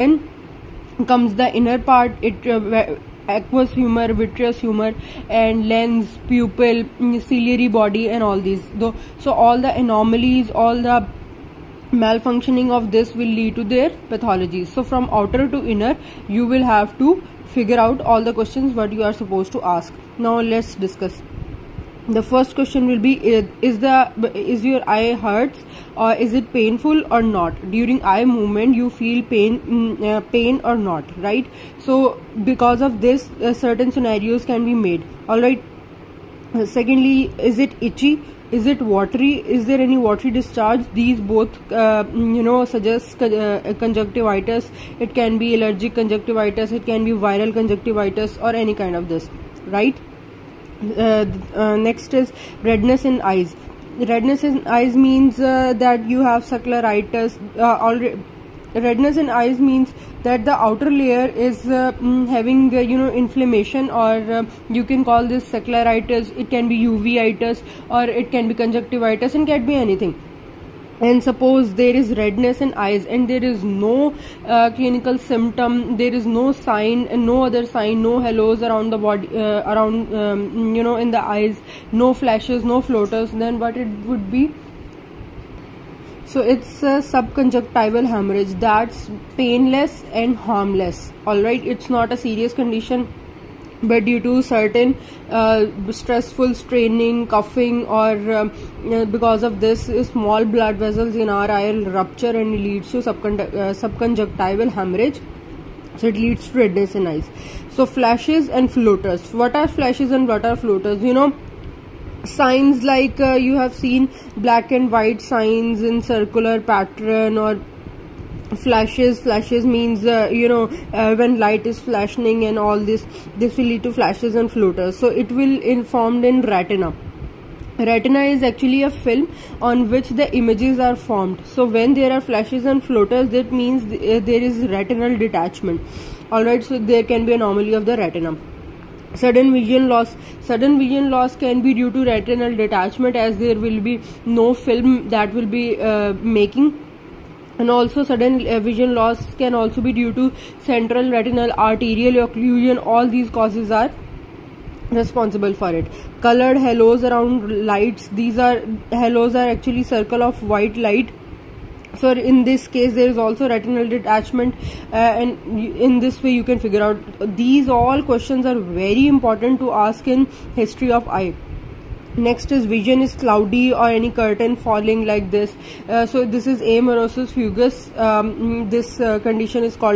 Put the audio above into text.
then comes the inner part, aqueous humor, vitreous humor, and lens, pupil, ciliary body, and all these. So all the anomalies, all the malfunctioning of this will lead to their pathologies. So from outer to inner, you will have to figure out all the questions what you are supposed to ask. Now let's discuss. The first question will be, is your eye hurts, or is it painful or not? During eye movement you feel pain or not, right? So because of this, certain scenarios can be made. All right. Secondly, is it itchy? Is it watery? Is there any watery discharge? These both suggest conjunctivitis. It can be allergic conjunctivitis, it can be viral conjunctivitis, or any kind of this, right? Next is redness in eyes. Redness in eyes means that you have scleritis. Redness in eyes means that the outer layer is having inflammation, or you can call this scleritis. It can be uveitis, or it can be conjunctivitis, and can be anything. And suppose there is redness in eyes and there is no clinical symptom, there is no sign, no other sign, no halos around the body, in the eyes, no flashes, no floaters, then what it would be? So it's a subconjunctival hemorrhage. That's painless and harmless. Alright, it's not a serious condition, but due to certain stressful straining, coughing, or because of this, small blood vessels in our eye rupture and it leads to subconjunctival hemorrhage. So it leads to redness in eyes. So flashes and floaters. What are flashes and what are floaters? Signs like you have seen black and white signs in circular pattern, or flashes means when light is flashing and all this will lead to flashes and floaters. So it will informed in retina. Retina is actually a film on which the images are formed. So when there are flashes and floaters, that means there is retinal detachment. Alright, so there can be anomaly of the retina. Sudden vision loss. Sudden vision loss can be due to retinal detachment, as there will be no film that will be making. And also sudden vision loss can also be due to central retinal arterial occlusion. All these causes are responsible for it. Colored halos around lights. These are halos are actually circle of white light. So in this case there is also retinal detachment, and in this way you can figure out. These all questions are very important to ask in history of eye. Next is vision is cloudy or any curtain falling like this. So this is amaurosis fugax. This condition is called